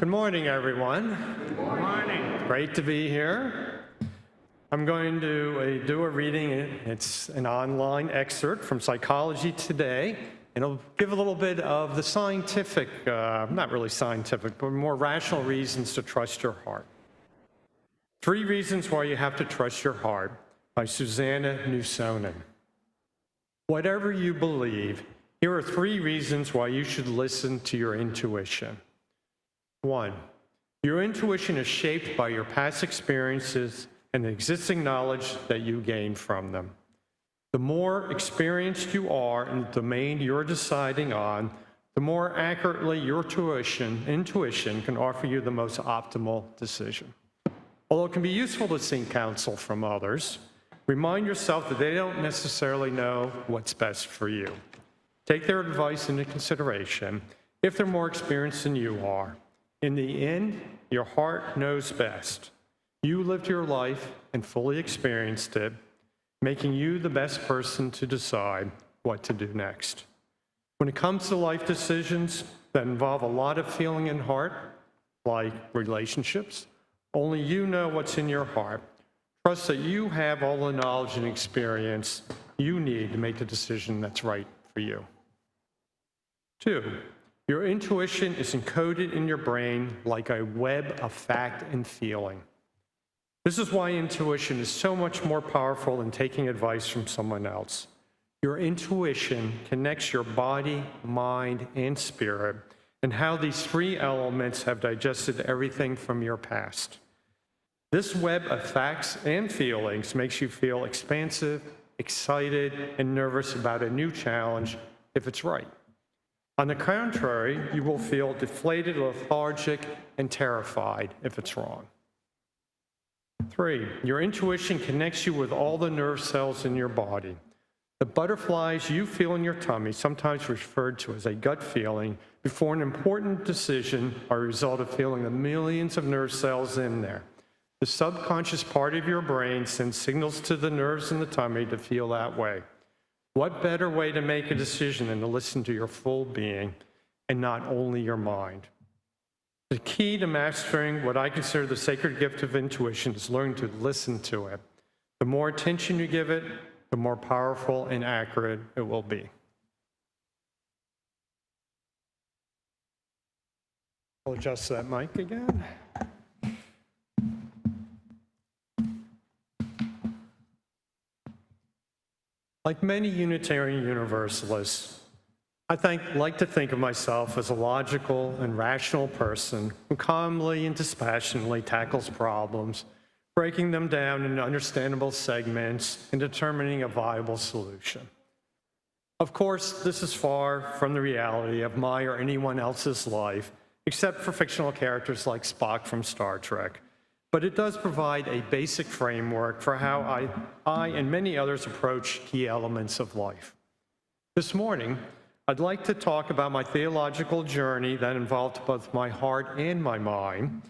Good morning, everyone. Good morning. Great to be here. I'm going to do a reading. It's an online excerpt from Psychology Today, and it'll give a little bit of the scientific, not really scientific, but more rational reasons to trust your heart. 3 Reasons Why You Have to Trust Your Heart by Susanna Newsonen. Whatever you believe, here are 3 reasons why you should listen to your intuition. 1, your intuition is shaped by your past experiences and the existing knowledge that you gain from them. The more experienced you are in the domain you're deciding on, the more accurately your intuition can offer you the most optimal decision. Although it can be useful to seek counsel from others, remind yourself that they don't necessarily know what's best for you. Take their advice into consideration if they're more experienced than you are. In the end, your heart knows best. You lived your life and fully experienced it, making you the best person to decide what to do next. When it comes to life decisions that involve a lot of feeling and heart, like relationships, only you know what's in your heart. Trust that you have all the knowledge and experience you need to make the decision that's right for you. 2, your intuition is encoded in your brain like a web of fact and feeling. This is why intuition is so much more powerful than taking advice from someone else. Your intuition connects your body, mind, and spirit, and how these 3 elements have digested everything from your past. This web of facts and feelings makes you feel expansive, excited, and nervous about a new challenge if it's right. On the contrary, you will feel deflated, lethargic, and terrified if it's wrong. 3, your intuition connects you with all the nerve cells in your body. The butterflies you feel in your tummy, sometimes referred to as a gut feeling, before an important decision are a result of feeling the millions of nerve cells in there. The subconscious part of your brain sends signals to the nerves in the tummy to feel that way. What better way to make a decision than to listen to your full being and not only your mind? The key to mastering what I consider the sacred gift of intuition is learning to listen to it. The more attention you give it, the more powerful and accurate it will be. I'll adjust that mic again. Like many Unitarian Universalists, I like to think of myself as a logical and rational person who calmly and dispassionately tackles problems, breaking them down into understandable segments and determining a viable solution. Of course, this is far from the reality of my or anyone else's life, except for fictional characters like Spock from Star Trek. But it does provide a basic framework for how I and many others approach key elements of life. This morning, I'd like to talk about my theological journey that involved both my heart and my mind,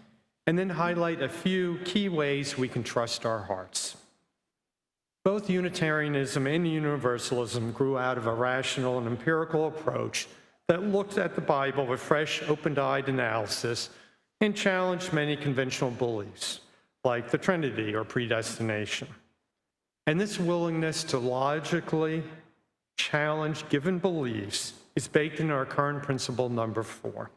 and then highlight a few key ways we can trust our hearts. Both Unitarianism and Universalism grew out of a rational and empirical approach that looked at the Bible with fresh, open-eyed analysis and challenged many conventional beliefs, like the Trinity or predestination. And this willingness to logically challenge given beliefs is baked in our current principle number 4.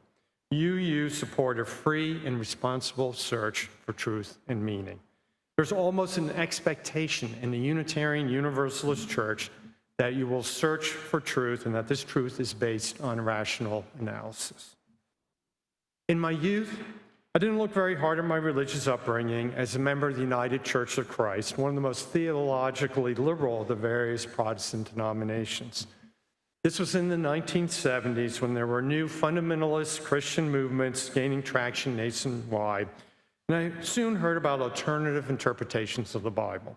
UU support a free and responsible search for truth and meaning. There's almost an expectation in the Unitarian Universalist Church that you will search for truth and that this truth is based on rational analysis. In my youth, I didn't look very hard at my religious upbringing as a member of the United Church of Christ, one of the most theologically liberal of the various Protestant denominations. This was in the 1970s when there were new fundamentalist Christian movements gaining traction nationwide, and I soon heard about alternative interpretations of the Bible.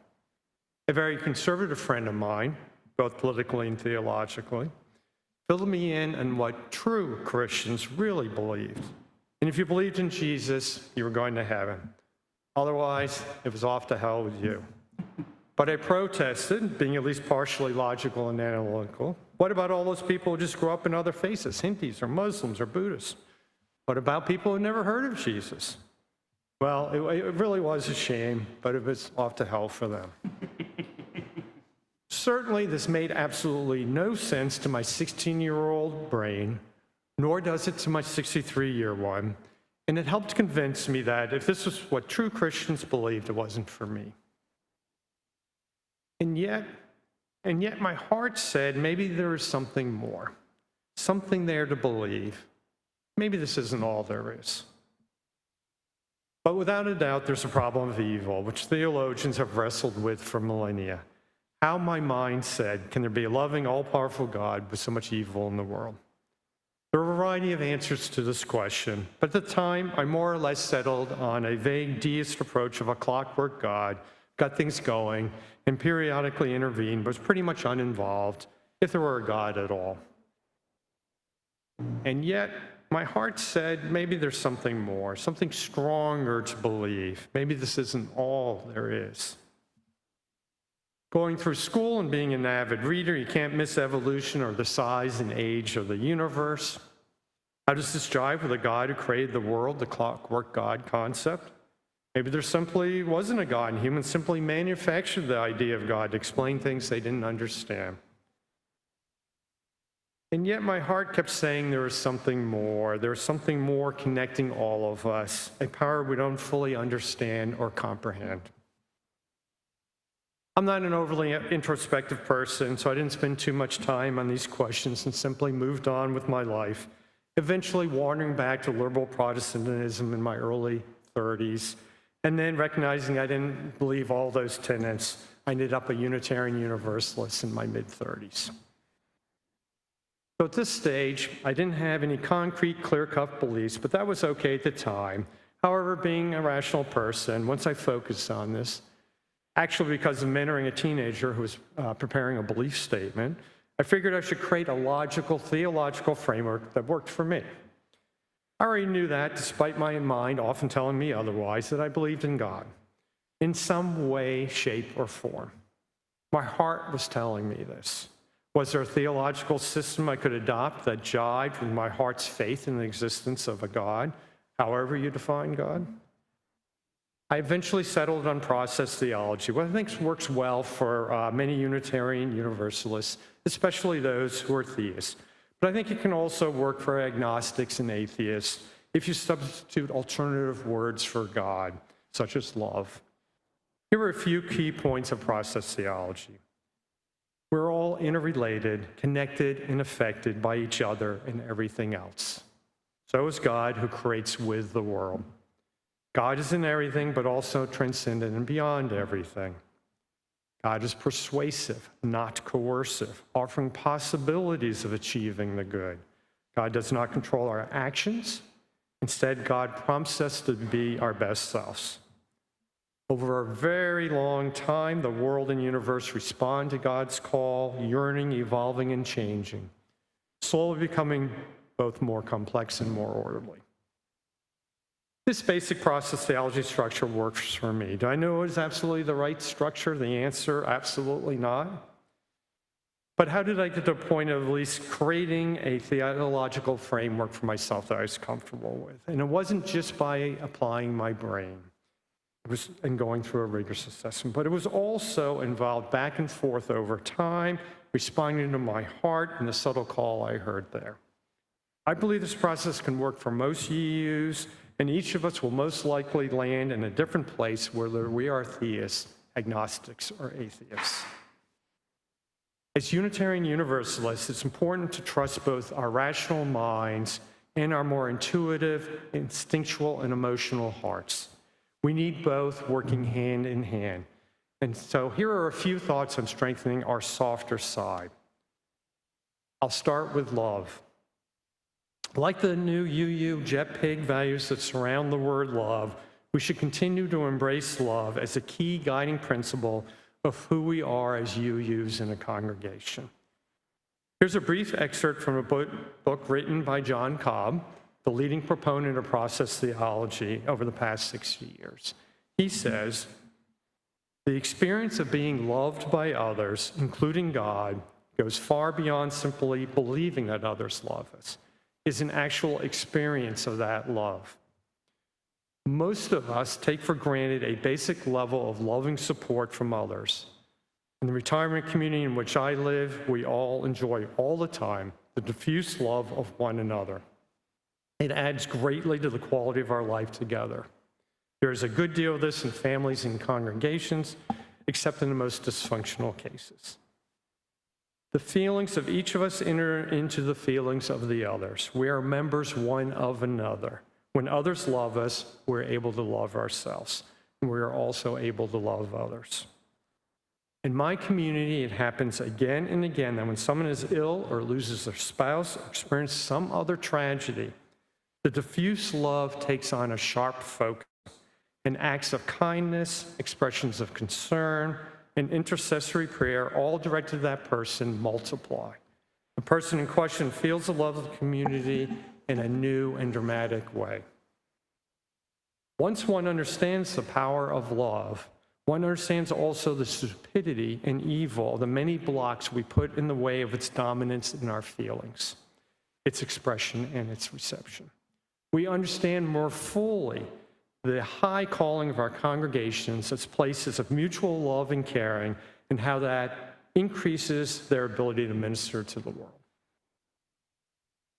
A very conservative friend of mine, both politically and theologically, filled me in on what true Christians really believed. And if you believed in Jesus, you were going to heaven. Otherwise, it was off to hell with you. But I protested, being at least partially logical and analytical. What about all those people who just grew up in other faiths, Hindus or Muslims or Buddhists? What about people who never heard of Jesus? Well, it really was a shame, but it was off to hell for them. Certainly, this made absolutely no sense to my 16-year-old brain, nor does it to my 63-year one, and it helped convince me that if this was what true Christians believed, it wasn't for me. And yet my heart said maybe there is something more, something there to believe. Maybe this isn't all there is. But without a doubt, there's a problem of evil, which theologians have wrestled with for millennia. How, my mind said, can there be a loving, all-powerful God with so much evil in the world? There are a variety of answers to this question, but at the time, I more or less settled on a vague deist approach of a clockwork God, got things going, and periodically intervened, but was pretty much uninvolved, if there were a God at all. And yet, my heart said maybe there's something more, something stronger to believe. Maybe this isn't all there is. Going through school and being an avid reader, you can't miss evolution or the size and age of the universe. How does this jive with a God who created the world, the clockwork God concept? Maybe there simply wasn't a God, and humans simply manufactured the idea of God to explain things they didn't understand. And yet my heart kept saying there was something more. There was something more connecting all of us, a power we don't fully understand or comprehend. I'm not an overly introspective person, so I didn't spend too much time on these questions and simply moved on with my life, eventually wandering back to liberal Protestantism in my early 30s, and then recognizing I didn't believe all those tenets, I ended up a Unitarian Universalist in my mid-30s. So at this stage, I didn't have any concrete, clear-cut beliefs, but that was okay at the time. However, being a rational person, once I focused on this, actually because of mentoring a teenager who was preparing a belief statement, I figured I should create a logical, theological framework that worked for me. I already knew that, despite my mind often telling me otherwise, that I believed in God in some way, shape, or form. My heart was telling me this. Was there a theological system I could adopt that jived with my heart's faith in the existence of a God, however you define God? I eventually settled on process theology, what I think works well for many Unitarian Universalists, especially those who are theists. But I think it can also work for agnostics and atheists if you substitute alternative words for God, such as love. Here are a few key points of process theology. We're all interrelated, connected, and affected by each other and everything else. So is God, who creates with the world. God is in everything, but also transcendent and beyond everything. God is persuasive, not coercive, offering possibilities of achieving the good. God does not control our actions. Instead, God prompts us to be our best selves. Over a very long time, the world and universe respond to God's call, yearning, evolving, and changing, slowly becoming both more complex and more orderly. This basic process theology structure works for me. Do I know it is absolutely the right structure? The answer, absolutely not. But how did I get to the point of at least creating a theological framework for myself that I was comfortable with? And it wasn't just by applying my brain and going through a rigorous assessment, but it was also involved back and forth over time, responding to my heart and the subtle call I heard there. I believe this process can work for most UUs, and each of us will most likely land in a different place, whether we are theists, agnostics, or atheists. As Unitarian Universalists, it's important to trust both our rational minds and our more intuitive, instinctual, and emotional hearts. We need both working hand in hand. And so here are a few thoughts on strengthening our softer side. I'll start with love. Like the new UU JetPig values that surround the word love, we should continue to embrace love as a key guiding principle of who we are as UUs in a congregation. Here's a brief excerpt from a book written by John Cobb, the leading proponent of process theology over the past 60 years. He says, "The experience of being loved by others, including God, goes far beyond simply believing that others love us. is an actual experience of that love. Most of us take for granted a basic level of loving support from others. In the retirement community in which I live, we all enjoy all the time the diffuse love of one another. It adds greatly to the quality of our life together. There is a good deal of this in families and congregations, except in the most dysfunctional cases. The feelings of each of us enter into the feelings of the others. We are members one of another. When others love us, we're able to love ourselves, and we are also able to love others. In my community, it happens again and again that when someone is ill or loses their spouse or experiences some other tragedy, the diffuse love takes on a sharp focus, and acts of kindness, expressions of concern, and intercessory prayer, all directed to that person, multiply. The person in question feels the love of the community in a new and dramatic way. Once one understands the power of love, one understands also the stupidity and evil of the many blocks we put in the way of its dominance in our feelings, its expression, and its reception. We understand more fully the high calling of our congregations as places of mutual love and caring, and how that increases their ability to minister to the world.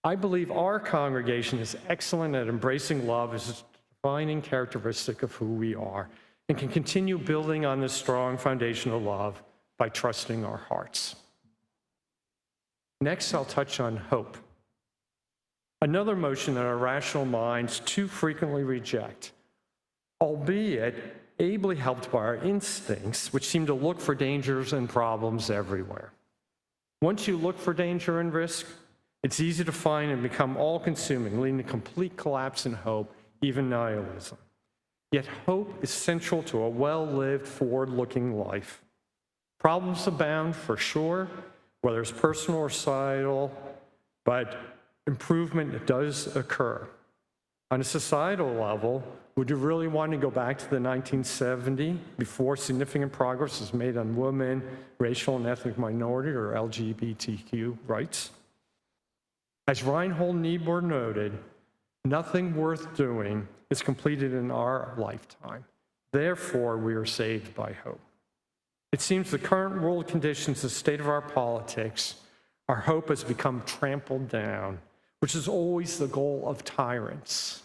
I believe our congregation is excellent at embracing love as a defining characteristic of who we are, and can continue building on this strong foundation of love by trusting our hearts. Next, I'll touch on hope. Another emotion that our rational minds too frequently reject, albeit ably helped by our instincts, which seem to look for dangers and problems everywhere. Once you look for danger and risk, it's easy to find and become all-consuming, leading to complete collapse in hope, even nihilism. Yet hope is central to a well-lived, forward-looking life. Problems abound, for sure, whether it's personal or societal, but improvement does occur. On a societal level, would you really want to go back to the 1970s before significant progress was made on women, racial and ethnic minority, or LGBTQ rights? As Reinhold Niebuhr noted, nothing worth doing is completed in our lifetime. Therefore, we are saved by hope. It seems the current world conditions, the state of our politics, our hope has become trampled down, which is always the goal of tyrants.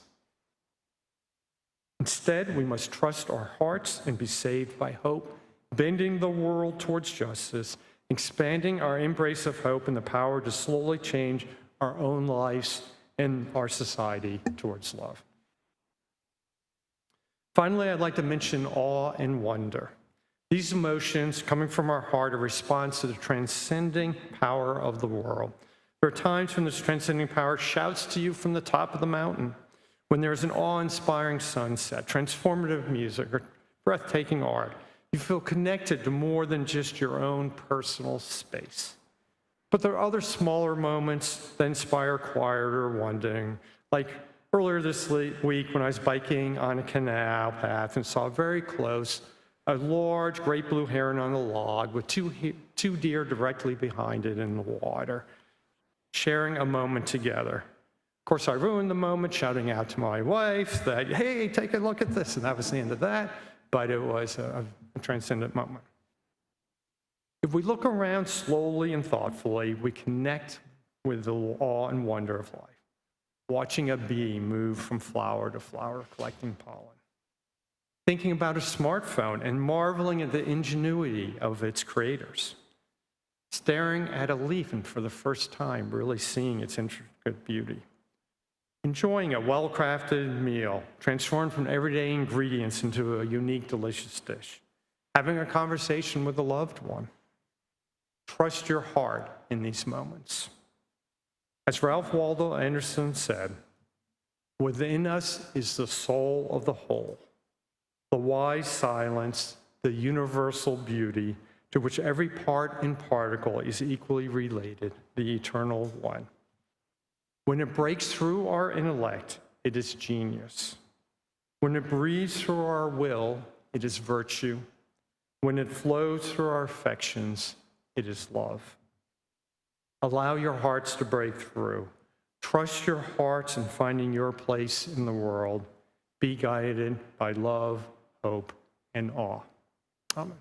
Instead, we must trust our hearts and be saved by hope, bending the world towards justice, expanding our embrace of hope and the power to slowly change our own lives and our society towards love. Finally, I'd like to mention awe and wonder. These emotions coming from our heart are a response to the transcending power of the world. There are times when this transcending power shouts to you from the top of the mountain, when there's an awe-inspiring sunset, transformative music, or breathtaking art. You feel connected to more than just your own personal space. But there are other smaller moments that inspire quieter wondering, like earlier this week when I was biking on a canal path and saw very close a large great blue heron on a log with two deer directly behind it in the water, sharing a moment together. Of course, I ruined the moment, shouting out to my wife that, hey, take a look at this, and that was the end of that, but it was a transcendent moment. If we look around slowly and thoughtfully, we connect with the awe and wonder of life, watching a bee move from flower to flower, collecting pollen, thinking about a smartphone and marveling at the ingenuity of its creators, staring at a leaf and for the first time really seeing its intricate beauty, enjoying a well-crafted meal transformed from everyday ingredients into a unique, delicious dish, having a conversation with a loved one. Trust your heart in these moments. As Ralph Waldo Emerson said, within us is the soul of the whole, the wise silence, the universal beauty to which every part and particle is equally related, the eternal one. When it breaks through our intellect, it is genius. When it breathes through our will, it is virtue. When it flows through our affections, it is love. Allow your hearts to break through. Trust your hearts in finding your place in the world. Be guided by love, hope, and awe. Amen.